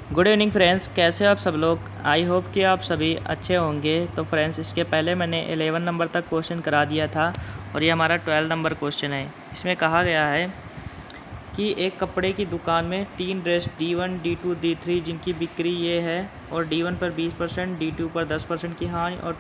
Good evening friends, कैसे हो आप सब लोग। आई होप कि आप सभी अच्छे होंगे। तो फ्रेंड्स, इसके पहले मैंने 11 नंबर तक क्वेश्चन करा दिया था और ये हमारा 12 नंबर क्वेश्चन है। इसमें कहा गया है कि एक कपड़े की दुकान में 3 ड्रेस D1, D2, D3 जिनकी बिक्री ये है और D1 पर 20%, D2 पर 10% की हानि और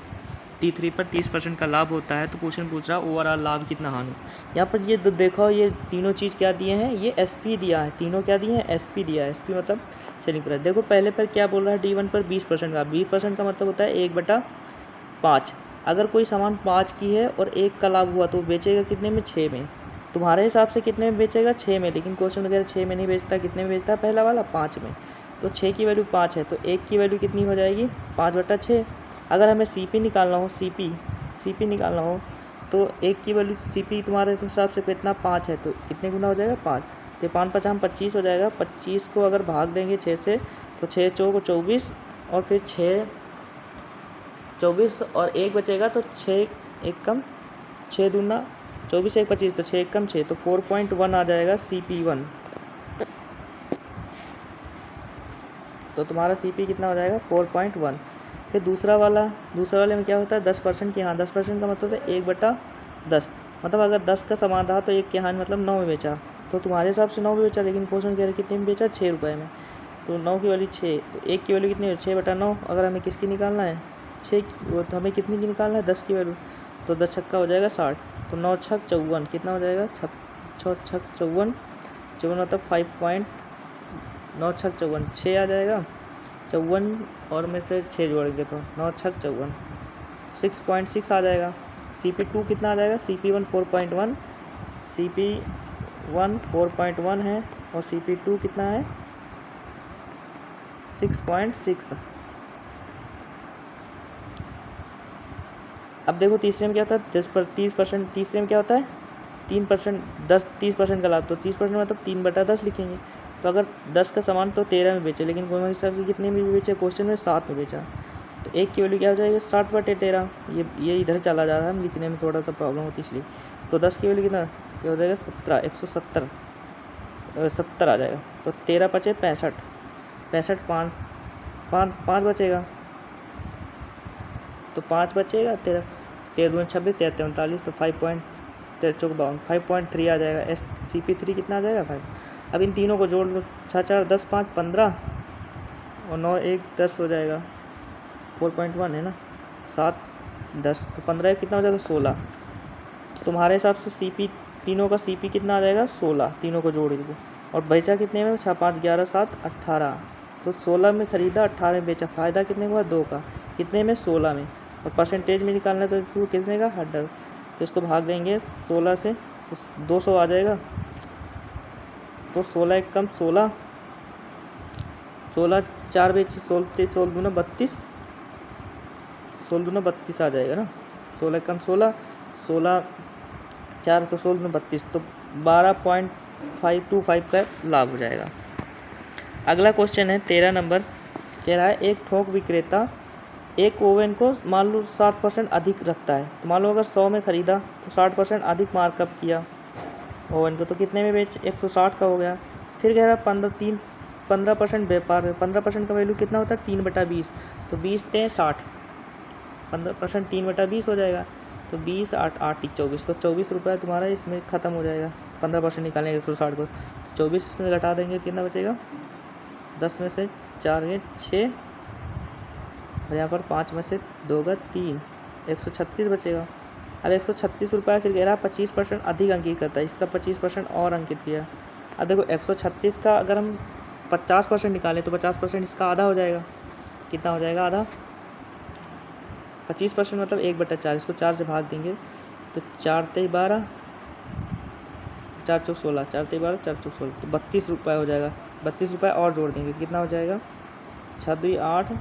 D3 पर 30% का लाभ होता है। तो क्वेश्चन पूछ रहा है ओवरऑल लाभ कितना हानि। यहाँ पर ये देखो, ये तीनों चीज़ क्या दिए हैं, ये SP दिया है। तीनों क्या दिए हैं, SP दिया है। SP मतलब सेलिंग प्राइस। देखो पहले पर क्या बोल रहा है, D1 पर 20% का। 20% का मतलब होता है 1/5। अगर कोई सामान 5 की है और 1 का लाभ हुआ तो बेचेगा कितने में, 6 में। तुम्हारे हिसाब से कितने में बेचेगा, 6 में। लेकिन क्वेश्चन वगैरह 6 में नहीं बेचता, कितने में बेचता है, पहला वाला 5 में। तो 6 की वैल्यू 5 है तो 1 की वैल्यू कितनी हो जाएगी, 5/6। अगर हमें CP निकालना हो, CP निकालना हो तो 1 की वैल्यू CP तुम्हारे हिसाब से कितना, 5 है तो कितने गुना हो जाएगा, 5। तो 5×5 25 हो जाएगा। 25 को अगर भाग देंगे 6 से तो 6 चौक 24 और फिर 6 24 और 1 बचेगा तो 6 1 कम 6 दूना 24 1 25 तो 6 1 कम 6 तो 4.1 आ जाएगा CP1। तो तुम्हारा CP कितना हो जाएगा, 4.1। फिर दूसरे वाले में क्या होता है, 10% की। हाँ, 10% का मतलब है 1/10। मतलब अगर 10 का सामान रहा तो 1 की हानि मतलब 9 में बेचा। तो तुम्हारे हिसाब से 9 में बेचा, लेकिन क्वेश्चन कह रहे कितने में बेचा, 6 रुपये में। तो 9 की वैल्यू 6, तो 1 की वैल्यू कितनी है, 6/9। अगर हमें किसकी निकालना है, 6 की, वो तो हमें कितनी की निकालना है, 10 की वैल्यू। तो 10 छक्का हो जाएगा 60। तो 9 छक 54 कितना हो जाएगा, 6 छक 54 मतलब 5.9 छक 54 6 आ जाएगा। 54 और में से 6 जोड़ेंगे तो 9 छक 54 6.6 आ जाएगा। CP2 कितना आ जाएगा, CP1 4.1, CP1 4.1 है और CP2 कितना है, 6.6। अब देखो तीसरे में क्या होता है, 30%। तीसरे में क्या होता है, 3%, 30% का लाभ। तो 30% मतलब 3/10 लिखेंगे। तो अगर 10 का सामान तो 13 में बेचे, लेकिन कौन हिसाब से कितने में बेचे, क्वेश्चन में 7 में बेचा। तो 1 की वैल्यू क्या हो जाएगी, 60/13। ये इधर चला जा रहा है, हम लिखने में थोड़ा सा प्रॉब्लम होती इसलिए। तो 10 की वैल्यू कितना क्या हो जाएगा, 17, 170 70 आ जाएगा। तो 13 पचे 65, 65 5 बचेगा। तो 5 बचेगा, 13 13 26 13 39 तो 5.3 आ जाएगा। CP3 कितना आ जाएगा, 5। अब इन तीनों को जोड़ लो, 6 4 10 5 15 और 9 1 10 हो जाएगा। 4.1 है ना, 7 10 तो 15 कितना हो जाएगा, 16। तो तुम्हारे हिसाब से CP तीनों का CP कितना आ जाएगा, 16। तीनों को जोड़ दो और बेचा कितने में, 6 5 11 7 18। तो 16 में खरीदा, 18 में बेचा। फ़ायदा कितने का हुआ, 2 का। कितने में, 16 में। और परसेंटेज में निकालना है तो कितने का, 100। तो इसको भाग देंगे 16 से तो 200 आ जाएगा। तो 16 1 कम 16, 16 4 बेच 16 दूना 32, 16 दूना 32 आ जाएगा ना। 16 कम 16, 16 4 तो 16 दूना 32 तो 12.525 का लाभ हो जाएगा। अगला क्वेश्चन है 13 नंबर। कह रहा है एक थोक विक्रेता एक ओवन को मान लो 60% अधिक रखता है। तो मान लो अगर 100 में ख़रीदा तो 60% अधिक मार्कअप किया ओवन को, तो कितने में बेच, 160 का हो गया। फिर कह रहा है 15% व्यापार है। 15% का वैल्यू कितना होता है, 3/20। तो 20 × 60, 15% 3/20 हो जाएगा। तो 20 8 8 24 तो 24 रुपये तुम्हारा इसमें ख़त्म हो जाएगा। 15% निकालेंगे 160 को, 24 इसमें घटा देंगे, कितना बचेगा, 10 में से 4 गए 6 और यहाँ पर 5 में से 2 गए 3, 136 बचेगा। अब 136 रुपये फिर कह रहा है 25% अधिक अंकित करता है। इसका 25% और अंकित किया। अब देखो 136 का अगर हम 50% निकालें तो 50% इसका आधा हो जाएगा। कितना हो जाएगा, आधा। 25% मतलब 1/4। इसको 4 से भाग देंगे तो 4 × 12 4 × 16 4 × 12 4 × 16 तो 32 रुपये हो जाएगा। 32 रुपये और जोड़ देंगे तो कितना हो जाएगा, 6 2 8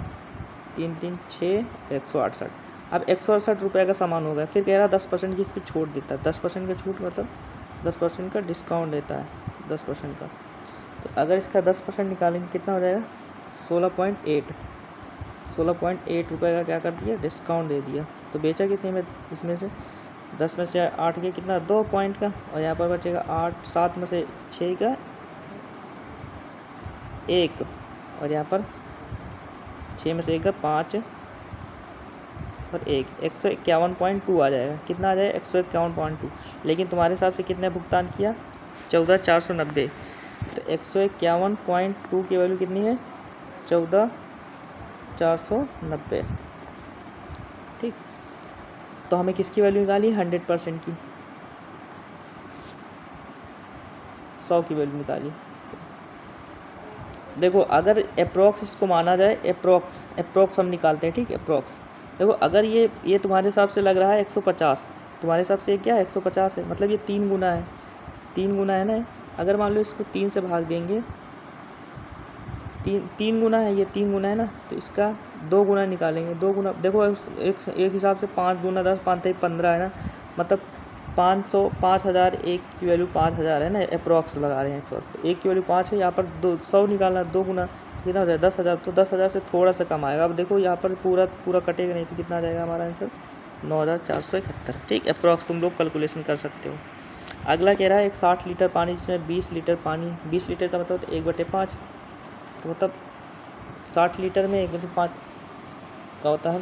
3 3 6 168। अब 168 रुपये का सामान हो गया। फिर कह रहा 10% की इसकी छूट देता है। 10% का छूट मतलब 10% का डिस्काउंट देता है, 10% का। तो अगर इसका 10% निकालेंगे कितना हो जाएगा, 16.8 रुपये का क्या कर दिया, डिस्काउंट दे दिया। तो बेचा कितने में, इसमें से 10 में से 8 के कितना, 2 पॉइंट का। और यहाँ पर बचेगा 8 7 में से 6 का 1 और यहाँ पर 6 में से 1 5 और 151.2 आ जाएगा। कितना आ जाएगा? 151.2। लेकिन तुम्हारे हिसाब से कितने भुगतान किया? 14,490। तो 151.2 की वैल्यू कितनी है? 14,490। ठीक, तो हमें किसकी वैल्यू निकाली? 100% की, 100 की वैल्यू निकाली। देखो अगर अप्रोक्स इसको माना जाए, अप्रोक्स हम निकालते हैं। ठीक, अप्रोक्स देखो अगर ये तुम्हारे हिसाब से लग रहा है 150, तुम्हारे हिसाब से क्या है? 150 है, मतलब ये 3 गुना है, 3 गुना है ना। अगर मान लो इसको 3 से भाग देंगे, 3 गुना है, ये 3 गुना है ना, तो इसका 2 गुना निकालेंगे। 2 गुना देखो एक हिसाब से 5 दूना 10, 5 15 है ना, मतलब 5,000 एक की वैल्यू 5,000 है ना, अप्रॉक्स लगा रहे हैं 100। तो एक की वैल्यू 5 है, यहाँ पर 100 निकालना, 2 गुना कितना हो जाए? 10,000। तो 10,000 से थोड़ा सा कम आएगा। अब देखो यहाँ पर पूरा कटेगा नहीं, तो कितना आ जाएगा हमारा आंसर? 9,471। ठीक, अप्रॉक्स तुम लोग कैलकुलेशन कर सकते हो। अगला कह रहा है एक 60 लीटर पानी जिसमें 20 लीटर पानी, 20 लीटर का मतलब 1/5, तो मतलब 60 लीटर में 1/5 का होता है।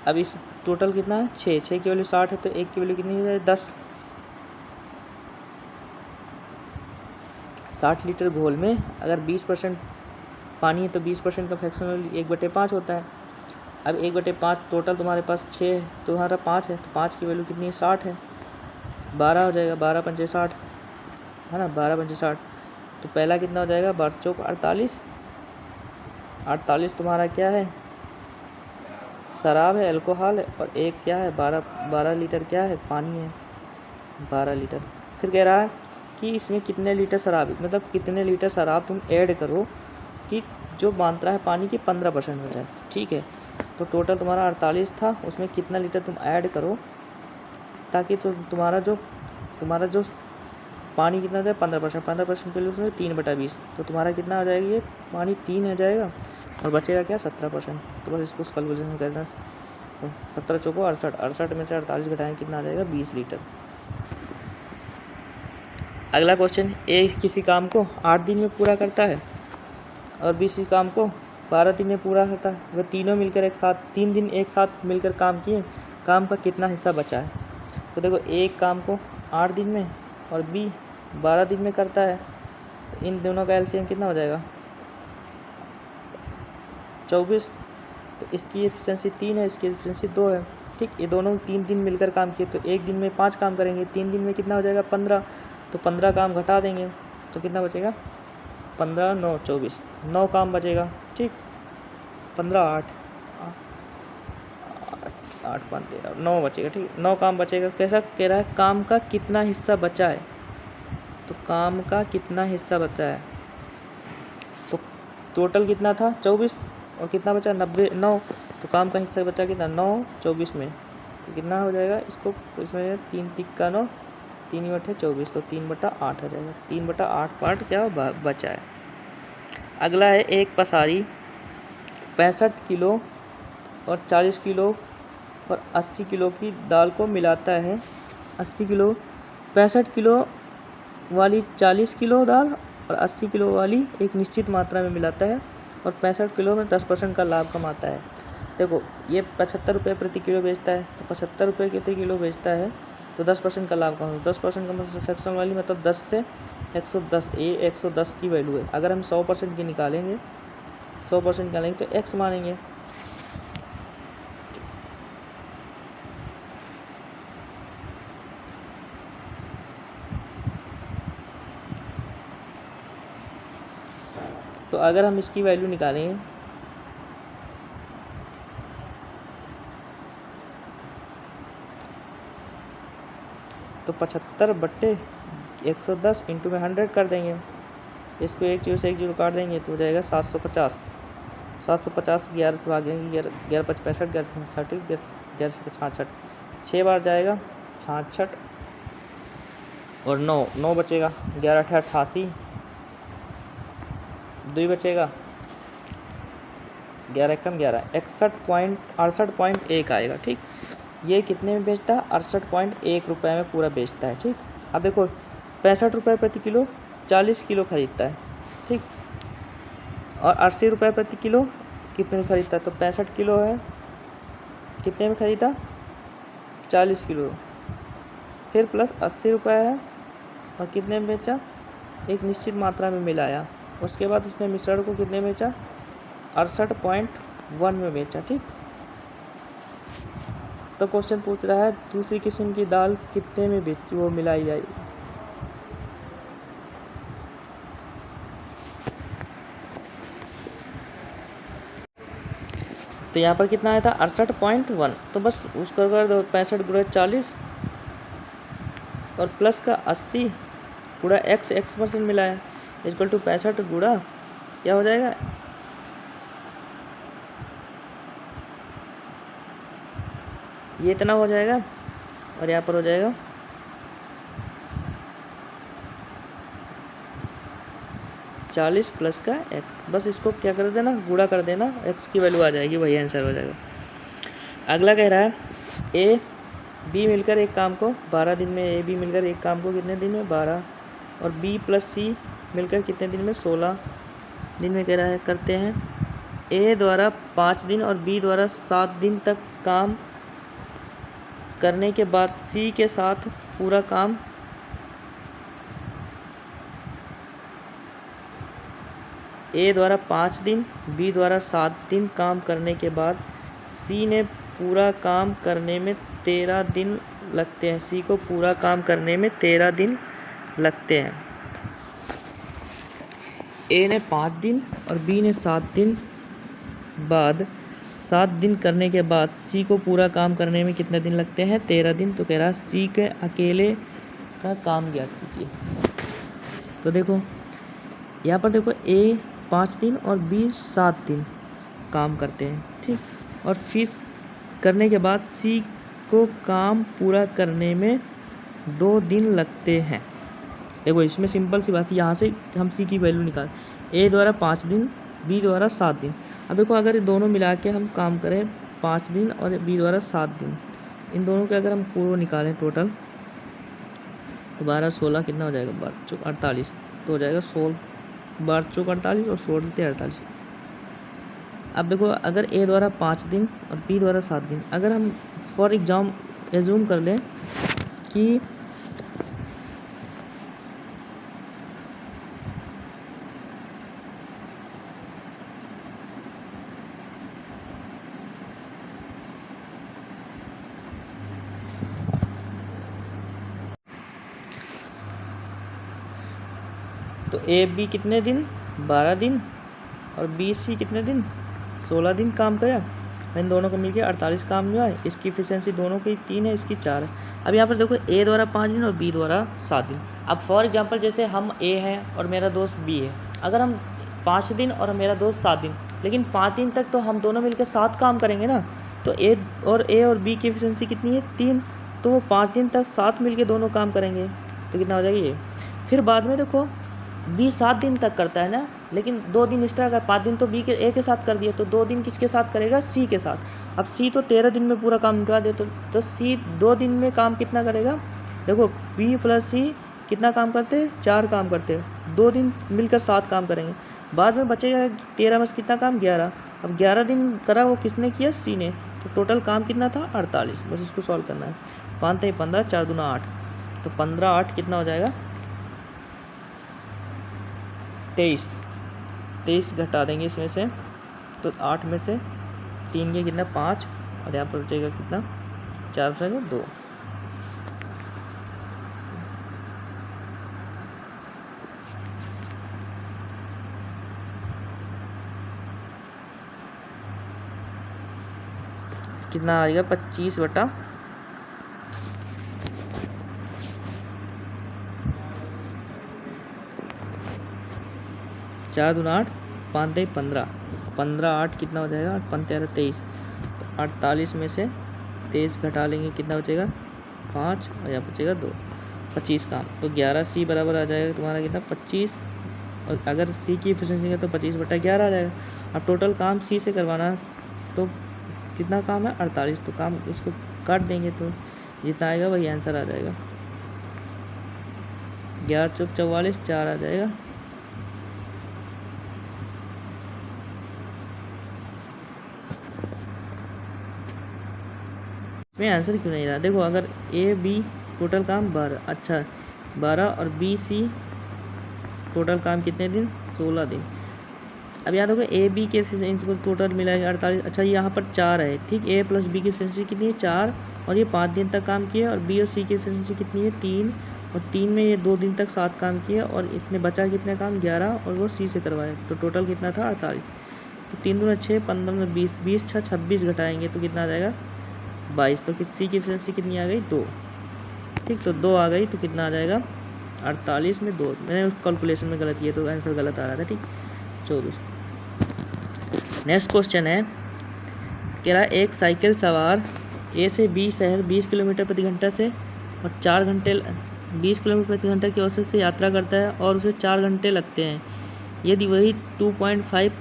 अब इस टोटल कितना है? 6 की वैल्यू 60 है, तो 1 की वैल्यू कितनी है? 10। 60 लीटर घोल में अगर 20% पानी है तो 20% का फ्रैक्शनल 1/5 होता है। अब 1/5 टोटल तुम्हारे पास 6, तुम्हारा 5 है, तो 5 की वैल्यू कितनी है? 60 है, 12 हो जाएगा, 12 पंचे 60 है ना, 12 पंचे 60। तो पहला कितना हो जाएगा? 12 चौक 48। 48 तुम्हारा क्या है? शराब है, अल्कोहल है, और एक क्या है? 12 लीटर क्या है? पानी है, 12 लीटर। फिर कह रहा है कि इसमें कितने लीटर शराब, मतलब कितने लीटर शराब तुम ऐड करो कि जो मात्रा है पानी की 15% हो जाए। ठीक है, तो टोटल तुम्हारा 48 था, उसमें कितना लीटर तुम ऐड करो ताकि तो तुम्हारा जो पानी कितना हो जाए? 15%। 15% के लिए उसमें 3/20, तो तुम्हारा कितना हो जाएगा? ये पानी 3 हो जाएगा, और बचेगा क्या? 17%। तो बस इसको कैलकुलेशन करना, 17 चौको 68, 68 में से 48 घटाएं, कितना आ जाएगा? 20 लीटर। अगला क्वेश्चन, ए किसी काम को 8 दिन में पूरा करता है और बी किसी काम को 12 दिन में पूरा करता है। वह तीनों मिलकर एक साथ 3 दिन एक साथ मिलकर काम किए, काम का कितना हिस्सा बचा है? तो देखो एक काम को 8 दिन में और बी 12 दिन में करता है, तो इन दोनों का एलसीएम कितना हो जाएगा? 24। तो इसकी एफिशिएंसी 3 है, इसकी एफिशिएंसी 2 है। ठीक, ये दोनों 3 दिन मिलकर काम किए, तो एक दिन में 5 काम करेंगे, 3 दिन में कितना हो जाएगा? 15। तो 15 काम घटा देंगे, तो कितना बचेगा? 15 9 24, 9 काम बचेगा। ठीक, 15 8 5 13, 9 बचेगा। ठीक, 9 काम बचेगा। कैसा कह रहा है? काम का कितना हिस्सा बचा है, तो काम का कितना हिस्सा बचा है, तो टोटल कितना था? 24, और कितना बचा? 9। तो काम का हिस्सा बचा कितना? 9 24 में, तो कितना हो जाएगा? इसको इसमें 3 तिक्का 9, 3/24, तो 3/8 आ जाएगा। 3/8 पार्ट क्या बचा है। अगला है एक पसारी 65 किलो और 40 किलो और 80 किलो की दाल को मिलाता है। 80 किलो 65 किलो वाली 40 किलो दाल और 80 किलो वाली एक निश्चित मात्रा में मिलाता है, और 65 किलो में 10% का लाभ कमाता है। देखो ये 75 रुपये प्रति किलो बेचता है, तो 75 रुपये प्रति किलो बेचता है, तो 10% का लाभ कमाता है। 10% का मतलब फ्रैक्शन वाली, मतलब 10 से 110, ये 110 की वैल्यू है। अगर हम 100% की निकालेंगे, 100% निकालेंगे तो x मानेंगे। तो अगर हम इसकी वैल्यू निकालेंगे, तो 75/110 इंटू में 100 कर देंगे। इसको एक जीरो से एक जीरो काट देंगे, तो हो जाएगा 750। 750 11 से भागेंगे, 11 5 65, 11 60, 11 से 66, 6 बार जाएगा 66, और 9 बचेगा, 11 8 88, 2 बचेगा, 11 कम 11 61.68.1 आएगा। ठीक, ये कितने में बेचता है? 68.1 रुपये में पूरा बेचता है। ठीक, अब देखो 65 रुपये प्रति किलो 40 किलो खरीदता है। ठीक, और 80 रुपये प्रति किलो कितने में खरीदता, तो 65 किलो है, कितने में खरीदा 40 किलो, फिर प्लस 80 रुपये है और कितने में बेचा, एक निश्चित मात्रा में मिलाया, उसके बाद उसने मिश्रण को कितने में बेचा 68.1 में बेचा। ठीक, तो क्वेश्चन पूछ रहा है दूसरी किस्म की दाल कितने में बेची वो मिलाई जाएगी। तो यहाँ पर कितना आया था 68.1, तो बस उसको कर दो 65 गुणा 40 और प्लस का 80 गुणा x% मिलाया इक्वल टू 65 गुणा क्या हो जाएगा, ये इतना हो जाएगा और यहाँ पर हो जाएगा 40 प्लस का x, बस इसको क्या कर देना गुणा कर देना, x की वैल्यू आ जाएगी, वही आंसर हो जाएगा। अगला कह रहा है ए बी मिलकर एक काम को 12 दिन में, ए बी मिलकर एक काम को कितने दिन में 12, और बी प्लस सी मिलकर कितने दिन में 16 दिन में कह रहा है करते हैं। ए द्वारा 5 दिन और बी द्वारा 7 दिन तक काम करने के बाद सी के साथ पूरा काम ए द्वारा 5 दिन बी द्वारा 7 दिन काम करने के बाद सी ने पूरा काम करने में 13 दिन लगते हैं, सी को पूरा काम करने में 13 दिन लगते हैं। ए ने 5 दिन और बी ने 7 दिन बाद 7 दिन करने के बाद सी को पूरा काम करने में कितने दिन लगते हैं 13 दिन, तो कह रहा है सी के अकेले का काम ज्ञात कीजिए। तो देखो यहाँ पर देखो ए 5 दिन और बी 7 दिन काम करते हैं, ठीक, और फिर करने के बाद सी को काम पूरा करने में 2 दिन लगते हैं। देखो इसमें सिंपल सी बात है, यहाँ से हम सी की वैल्यू निकाल, ए द्वारा 5 दिन बी द्वारा 7 दिन। अब देखो अगर ये दोनों मिला के हम काम करें 5 दिन और बी द्वारा 7 दिन, इन दोनों के अगर हम पूर्व निकालें टोटल तो 12 16 कितना हो जाएगा 12 चौक 48, तो हो जाएगा 12 चौक 48 और 16 48। अब देखो अगर ए द्वारा 5 दिन और बी द्वारा 7 दिन, अगर हम फॉर एग्जाम एज्यूम कर लें कि तो ए बी कितने दिन 12 दिन और बी सी कितने दिन 16 दिन काम करा, इन दोनों को मिलकर 48 काम जो है, इसकी एफिशिएंसी दोनों की 3 है, इसकी 4 है। अब यहाँ पर देखो ए द्वारा 5 दिन और बी द्वारा 7 दिन। अब फॉर एग्जांपल जैसे हम ए हैं और मेरा दोस्त बी है, अगर हम 5 दिन और मेरा दोस्त 7 दिन, लेकिन 5 दिन तक तो हम दोनों मिलकर 7 काम करेंगे ना, तो ए और बी की एफिशिएंसी कितनी है 3, तो वो 5 दिन तक 7 मिलकर दोनों काम करेंगे, तो कितना हो जाएगा ये। फिर बाद में देखो बी 7 दिन तक करता है ना, लेकिन 2 दिन एक्स्ट्रा का 5 दिन तो बी के ए के साथ कर दिया, तो 2 दिन किसके साथ करेगा सी के साथ। अब सी तो 13 दिन में पूरा काम निपटा दे, तो सी 2 दिन में काम कितना करेगा, देखो बी प्लस सी कितना काम करते हैं 4 काम करते हैं, 2 दिन मिलकर 7 काम करेंगे, बाद में बचेगा 13 में कितना काम 11। अब 11 दिन करा वो किसने किया सी ने, तो टोटल काम कितना था 48। बस इसको सॉल्व करना है, 5 3 15 4 दूना 8, तो 15 8 कितना हो जाएगा 23 घटा देंगे इसमें से, तो 8 में से 3 के कितना 5 और यहाँ पर बचेगा कितना 4 से 2। कितना आएगा 25 बटा 4 दूना 8 5 3 15 15 8 कितना हो जाएगा 8 5 13 23, तो 48 में से 23 घटा लेंगे कितना बचेगा 5 और यहाँ बचेगा 2, 25 काम, तो 11 सी बराबर आ जाएगा तुम्हारा कितना 25, और अगर सी की एफिशिएंसी है तो 25 बटा 11 आ जाएगा। अब टोटल काम सी से करवाना तो कितना काम है 48, तो काम इसको काट देंगे तो जितना आएगा वही आंसर आ जाएगा, 11 चौक 44 4 आ जाएगा, इसमें आंसर क्यों नहीं रहा? देखो अगर ए बी टोटल काम 12, अच्छा 12 और बी सी टोटल काम कितने दिन? 16 दिन। अब याद होगा ए बी की एफिशिएंसी को टोटल मिलाएंगे 48। अच्छा यहाँ पर 4 है, ठीक। ए प्लस बी की एफिशिएंसी कितनी है? 4, और ये 5 दिन तक काम किया। और बी और सी की एफिशिएंसी कितनी है? 3, और 3 में ये 2 दिन तक 7 काम किया, और इसने बचा कितने काम? 11, और वो सी से करवाए। तो टोटल कितना था? 48। तो 3 दूना 6, 15 में 20, 20 6 26 घटाएंगे तो कितना आ जाएगा? 22। तो सी की एफिशिएंसी कितनी आ गई? 2, ठीक। तो 2 आ गई तो कितना आ जाएगा? 48 में 2। मैंने कैलकुलेशन में गलत किया तो आंसर गलत आ रहा था, ठीक। 24। नेक्स्ट क्वेश्चन है, कह रहा है एक साइकिल सवार ए से बी शहर 20 किलोमीटर प्रति घंटा से और 4 घंटे 20 किलोमीटर प्रति घंटा की औसत से यात्रा करता है और उसे 4 घंटे लगते हैं। यदि वही 2.5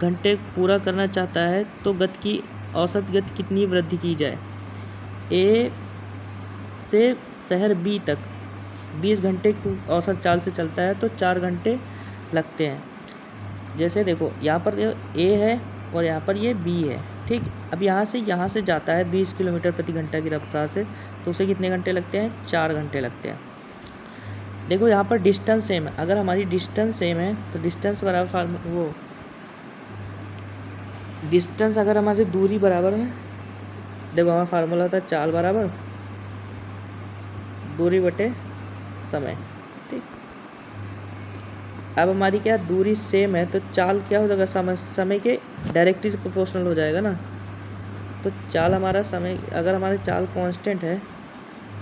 घंटे पूरा करना चाहता है तो गति की औसत गति कितनी वृद्धि की जाए? ए से शहर बी तक 20 घंटे की औसत चाल से चलता है तो 4 घंटे लगते हैं। जैसे देखो यहाँ पर ए है और यहाँ पर ये बी है, ठीक। अब यहाँ से जाता है 20 किलोमीटर प्रति घंटा की रफ्तार से, तो उसे कितने घंटे लगते हैं? 4 घंटे लगते हैं। देखो यहाँ पर डिस्टेंस सेम है, अगर हमारी डिस्टेंस सेम है तो डिस्टेंस बराबर डिस्टेंस अगर हमारी दूरी बराबर है, देखो हमारा फार्मूला होता है चाल बराबर दूरी बटे समय, ठीक। अब हमारी क्या दूरी सेम है तो चाल क्या हो जाएगा? समय के डायरेक्टली प्रोपोर्शनल हो जाएगा ना। तो चाल हमारा समय, अगर हमारी चाल कांस्टेंट है,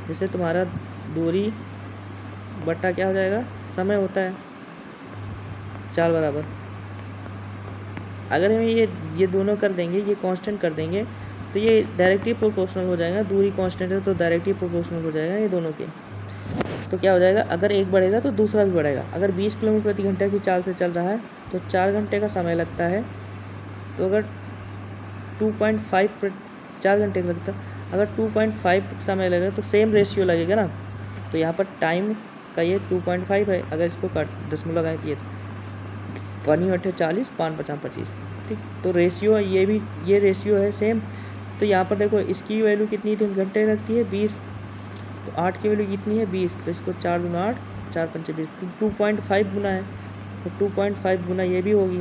जैसे तुम्हारा दूरी बटा क्या हो जाएगा? समय होता है चाल बराबर। अगर हम ये दोनों कर देंगे, ये कांस्टेंट कर देंगे तो ये डायरेक्टली प्रोपोर्शनल हो जाएगा। दूरी कांस्टेंट है तो डायरेक्टली प्रोपोर्शनल हो जाएगा ये दोनों के। तो क्या हो जाएगा? अगर एक बढ़ेगा तो दूसरा भी बढ़ेगा। अगर 20 किलोमीटर प्रति घंटा की चाल से चल रहा है तो 4 घंटे का समय लगता है। तो अगर 2.5 4 घंटे का लगता है, अगर 2.5 समय लगेगा तो सेम रेशियो लगेगा ना। तो यहाँ पर टाइम का ये 2.5 है, अगर इसको दशमलव लगाए तो ये 40, 5 50 25, ठीक। तो रेशियो ये भी, ये रेशियो है सेम। तो यहाँ पर देखो इसकी वैल्यू कितनी घंटे लगती है? 20। तो 8 की वैल्यू कितनी है? 20। तो इसको 4 गुना 8, 4 पंचे 20, 2.5 गुना है तो 2.5 गुना ये भी होगी।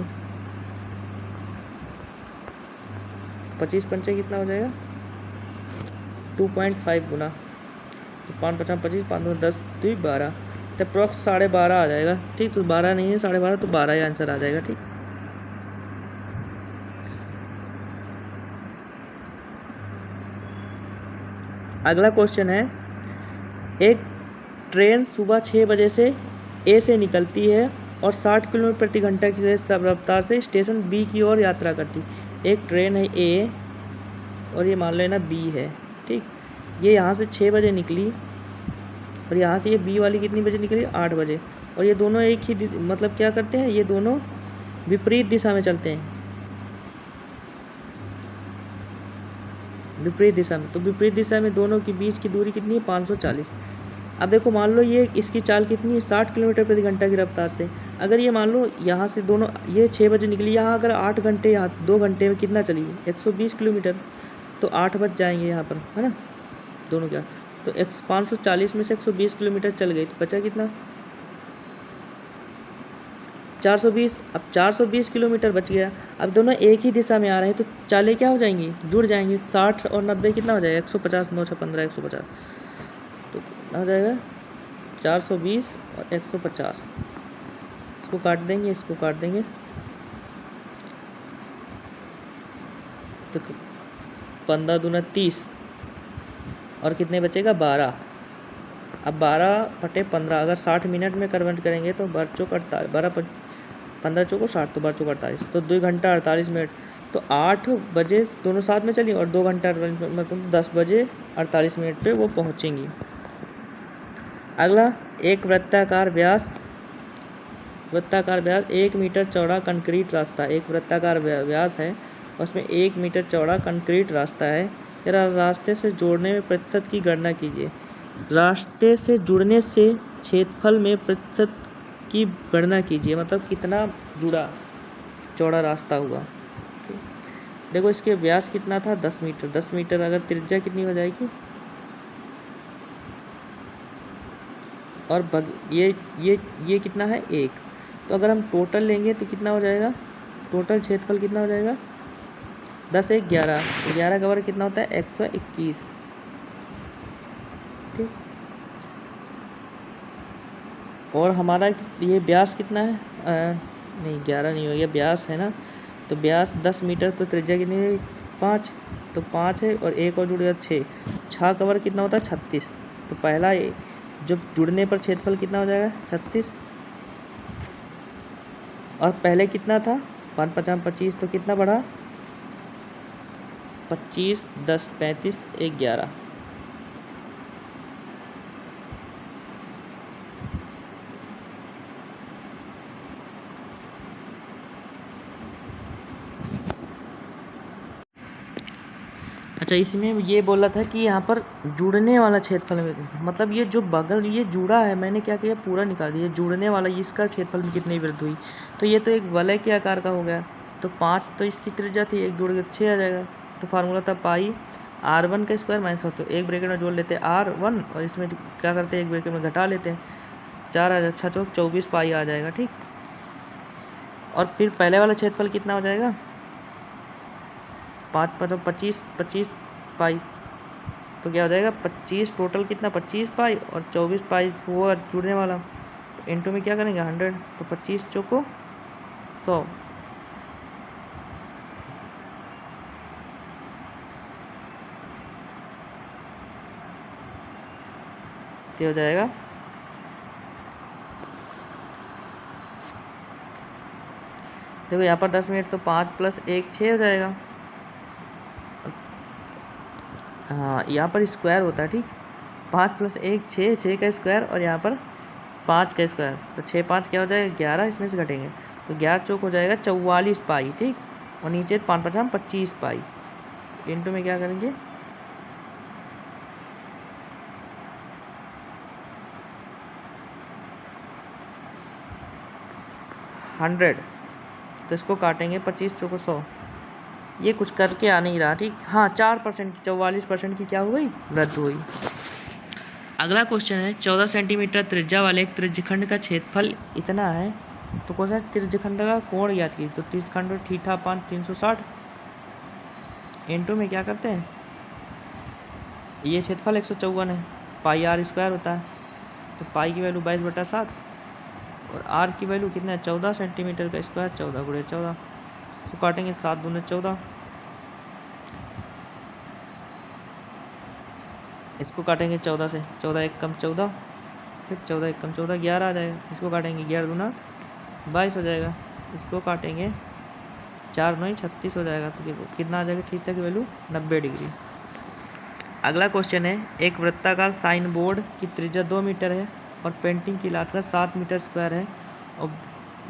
25 पंचे कितना हो जाएगा? 2.5 गुना, तो 5 50 25, 5 2 10 2 12, तो अप्रॉक्स 12.5 आ जाएगा, ठीक। तो 12 नहीं है, 12.5, तो 12 ही आंसर आ जाएगा, ठीक। अगला क्वेश्चन है, एक ट्रेन सुबह 6 बजे से ए से निकलती है और 60 किलोमीटर प्रति घंटा की रफ्तार से स्टेशन बी की ओर यात्रा करती। एक ट्रेन है ए और ये मान लेना बी है, ठीक। ये यहाँ से 6 बजे निकली और यहाँ से ये बी वाली कितनी बजे निकली? 8 बजे। और ये दोनों एक ही मतलब क्या करते हैं? ये दोनों विपरीत दिशा में चलते हैं, विपरीत दिशा में। तो विपरीत दिशा में दोनों के बीच की दूरी कितनी है? 540। अब देखो मान लो ये इसकी चाल कितनी है? 60 किलोमीटर प्रति घंटा की रफ्तार से। अगर ये मान लो यहाँ से दोनों, ये 6 बजे निकली, यहाँ अगर 8 घंटे, यहाँ 2 घंटे में कितना चली? 120 किलोमीटर। तो 8 बज जाएंगे यहाँ पर, है ना, दोनों क्या। तो 540 में से 120 किलोमीटर चल गई तो बचा कितना? 420। अब 420 किलोमीटर बच गया। अब दोनों एक ही दिशा में आ रहे हैं तो चालें क्या हो जाएंगी? जुड़ जाएंगी। 60 और 90 कितना हो जाएगा? 150, 9 15 150। तो कितना हो जाएगा? 420 और 150। इसको काट देंगे, इसको काट देंगे, तो 15 दूना 30 और कितने बचेगा? 12। अब 12/15 अगर 60 मिनट में कन्वर्ट करेंगे तो 12 चौक 48, 15 चौको 60, तो 12 चौक 48, तो 2 घंटा 48 मिनट। तो 8 बजे दोनों साथ में चली और 2 घंटा 48 मिनट, मतलब 10 बजे 48 मिनट पे वो पहुँचेंगी। अगला, एक वृत्ताकार व्यास 1 मीटर चौड़ा कंक्रीट रास्ता, एक वृत्ताकार व्यास है, उसमें 1 मीटर चौड़ा कंक्रीट रास्ता है। तेरा रास्ते से जोड़ने में प्रतिशत की गणना कीजिए। रास्ते से जुड़ने से क्षेत्रफल में प्रतिशत की गणना कीजिए, मतलब कितना जुड़ा, चौड़ा रास्ता हुआ। देखो इसके व्यास कितना था 10 मीटर, 10 मीटर अगर त्रिज्या कितनी हो जाएगी, और ये कितना है 1, तो अगर हम टोटल लेंगे तो कितना हो जाएगा, टोटल क्षेत्रफल कितना हो जाएगा 10 1 11, 11 का वर्ग कितना होता है 121। ठीक, और हमारा ये व्यास कितना है, नहीं 11 नहीं हो, ये व्यास है ना, तो व्यास 10 मीटर, तो त्रिज्या कितनी है 5, तो 5 है और एक और जुड़ गया 6, 6 का वर्ग कितना होता है 36, तो पहला जब जुड़ने पर क्षेत्रफल कितना हो जाएगा 36, और पहले कितना था 5 5 25, तो कितना बढ़ा 25 10 35 1 11। अच्छा, इसमें ये बोला था कि यहाँ पर जुड़ने वाला क्षेत्रफल में, मतलब ये जो बगल ये जुड़ा है, मैंने क्या किया पूरा निकाल दिया, जुड़ने वाला इसका क्षेत्रफल में कितनी वृद्धि हुई, तो ये तो एक वलय के आकार का हो गया, तो 5 तो इसकी त्रिज्या थी, एक जुड़ के 6 आ जाएगा, तो फार्मूला था पाई r1 का स्क्वायर माइनस, तो एक ब्रैकेट में जोड़ लेते हैं r1 और इसमें क्या करते हैं एक ब्रैकेट में घटा लेते हैं, 4 आ जाएगा, 6 24 पाई आ जाएगा। ठीक, और फिर पहले वाला क्षेत्रफल कितना हो जाएगा 5 मतलब 25 पाई, तो क्या हो जाएगा 25, टोटल कितना 25 पाई और 24 पाई वो जुड़ने वाला, तो इंटू में क्या करेंगे 100, तो 25 चौको 100, तो हो जाएगा देखो यहाँ पर 10 मिनट, तो 5 + 1 6 हो जाएगा, हाँ यहाँ पर स्क्वायर होता है। ठीक, 5 + 1 6, 6 का स्क्वायर और यहाँ पर 5 का स्क्वायर, तो 6 5 क्या हो जाएगा 11, इसमें से घटेंगे तो 11 चौक हो जाएगा 44 पाई। ठीक, और नीचे 5 5 25 पाई, इंटू में क्या करेंगे 100, तो इसको काटेंगे 25 चौको 100, ये कुछ करके आ नहीं रहा। ठीक, हाँ 4% की 44% की क्या हो गई वृद्धि हुई। अगला क्वेश्चन है 14 सेंटीमीटर त्रिज्या वाले एक त्रिज्यखंड का क्षेत्रफल इतना है, तो कौन सा त्रिज्यखंड का कोण ज्ञात कीजिए, तो त्रिज्यखंड थीटा अपान 360, इंटू में क्या करते हैं ये क्षेत्रफल 154 है, पाई r स्क्वायर होता है, तो पाई की वैल्यू 22/7 और r की वैल्यू कितना है 14 सेंटीमीटर का स्क्वायर, 14 × 14, इसको काटेंगे 7 दूने 14, इसको काटेंगे 14 से, 14 1 कम 14, फिर 14 1 कम 14 11 आ जाएगा, इसको काटेंगे 11 दूना 22 हो जाएगा, इसको काटेंगे 4 9 36 हो जाएगा, तो कितना आ जाएगा थीटा की वैल्यू 90 डिग्री। अगला क्वेश्चन है एक वृत्ताकार साइन बोर्ड की त्रिज्या 2 मीटर है और पेंटिंग की लागत 7 मीटर स्क्वायर है, और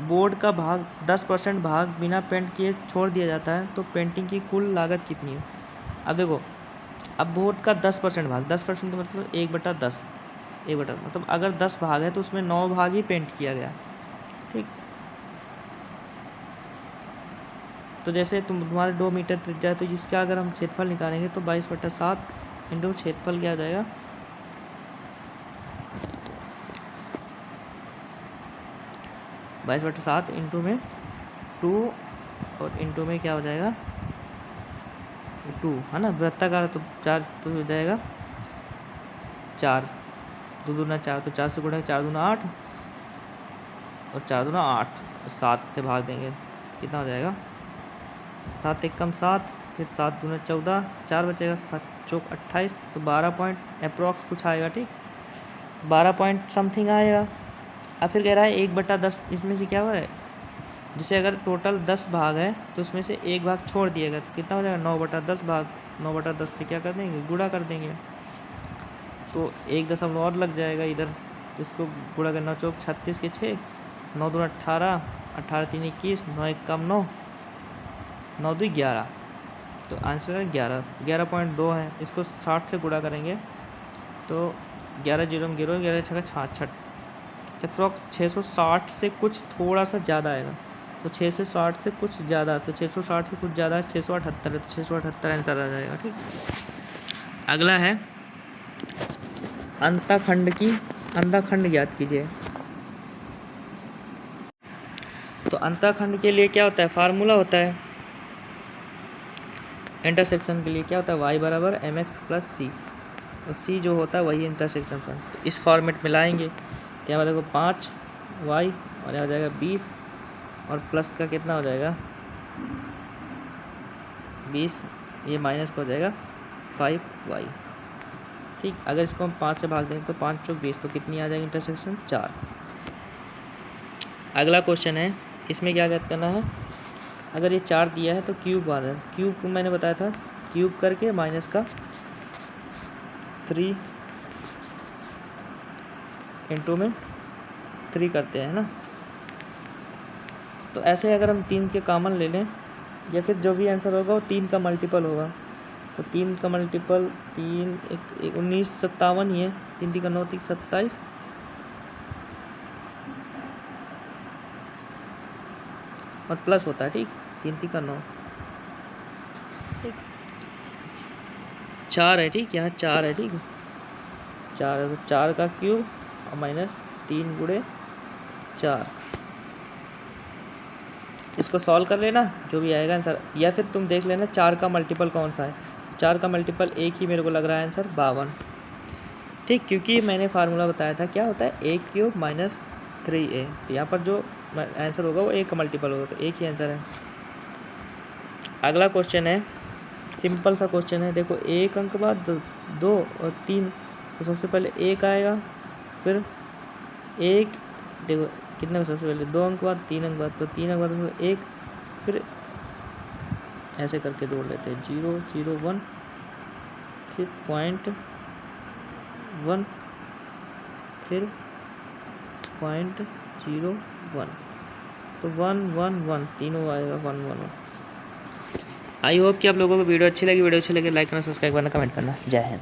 बोर्ड का भाग 10% भाग बिना पेंट किए छोड़ दिया जाता है, तो पेंटिंग की कुल लागत कितनी है। अब देखो, अब बोर्ड का 10% भाग, 10% मतलब 1/10, 1/10 मतलब अगर 10 भाग है तो उसमें 9 भाग ही पेंट किया गया। ठीक, तो जैसे तुम्हारे 2 मीटर त्रिज्या है, तो जिसका अगर हम क्षेत्रफल निकालेंगे तो 22/7 इंटू क्षेत्रफल क्या हो जाएगा 22/7 इंटू में 2 और इंटू में क्या हो जाएगा 2 है ना, वृत्ताकार तो 4, तो हो जाएगा 4, 2 दूना 4, तो 4 से गुणा 4 दूना 8 और 4 दूना 8, तो 7 से भाग देंगे कितना हो जाएगा 7 1 कम 7, फिर 7 दूना 14, 4 बचेगा, 7 चौक 28, तो 12 पॉइंट अप्रॉक्स कुछ आएगा। ठीक, 12 पॉइंट समथिंग आएगा। अब फिर कह रहा है 1/10, इसमें से क्या हुआ है, जिसे अगर टोटल 10 भाग है तो उसमें से एक भाग छोड़ दिएगा, तो कितना हो जाएगा 9/10 भाग, 9/10 से क्या कर देंगे गुणा कर देंगे, तो 1 दशमलव और लग जाएगा इधर, तो इसको गुणा करना 9 चौक 36 के 6, 9 दूना 18, 18 3 21, 9 1 कम 9, 9 2 11, तो आंसर है 11, 11.2 है। इसको 60 से गुणा करेंगे तो 11 0 में 11 6 66, अप्रॉक्स 660 से कुछ थोड़ा सा ज़्यादा आएगा, तो 660 से कुछ ज़्यादा, तो 660 से कुछ ज़्यादा 678 है, तो 678 आंसर आ जाएगा। ठीक, अगला है अंतःखंड ज्ञात कीजिए। तो अंतःखंड के लिए क्या होता है, फार्मूला होता है इंटरसेक्शन के लिए, क्या होता है, y बराबर mx प्लस सी, और सी जो होता है वही इंटरसेक्शन का। तो इस फॉर्मेट में लाएंगे तो यहाँ देखो 5y और यहाँ हो जाएगा 20 और प्लस का कितना हो जाएगा 20, ये माइनस का हो जाएगा 5y। ठीक, अगर इसको हम 5 से भाग दें तो 5 चौक 20, तो कितनी आ जाएगी इंटरसेक्शन 4। अगला क्वेश्चन है, इसमें क्या ज्ञात करना है, अगर ये 4 दिया है तो क्यूब आ जाए, क्यूब को मैंने बताया था क्यूब करके माइनस का 3 इंटू में 3 करते हैं ना। तो ऐसे अगर हम 3 के कॉमन ले लें या फिर जो भी आंसर होगा वो 3 का मल्टीपल होगा, तो 3 का मल्टीपल 3 19 57 ही है, 3 3 का 9 3 27 और प्लस होता है। ठीक, 3 3 का 9, ठीक 4 है। ठीक, यहाँ 4 है। ठीक, 4 है, तो 4 का क्यूब और माइनस 3 गुणे 4, इसको सॉल्व कर लेना जो भी आएगा आंसर, या फिर तुम देख लेना 4 का मल्टीपल कौन सा है। 4 का मल्टीपल एक ही मेरे को लग रहा है आंसर 52। ठीक, क्योंकि मैंने फार्मूला बताया था क्या होता है a क्यूब माइनस 3a, तो यहाँ पर जो आंसर होगा वो a का मल्टीपल होगा, तो एक ही आंसर है। अगला क्वेश्चन है, सिंपल सा क्वेश्चन है, देखो एक अंक बाद 2 और 3, तो सबसे पहले 1 आएगा, फिर 1 देखो कितने में, सबसे पहले 2 अंक बाद 3 अंक बाद, तो 3 अंक बाद 1, फिर ऐसे करके जोड़ लेते हैं 0 0 1, फिर 0.1, फिर 0.01, तो 1 1 1 तीनों आएगा 1 1 1। आई होप कि आप लोगों को वीडियो अच्छी लगी लाइक करना, सब्सक्राइब करना, कमेंट करना। जय हिंद।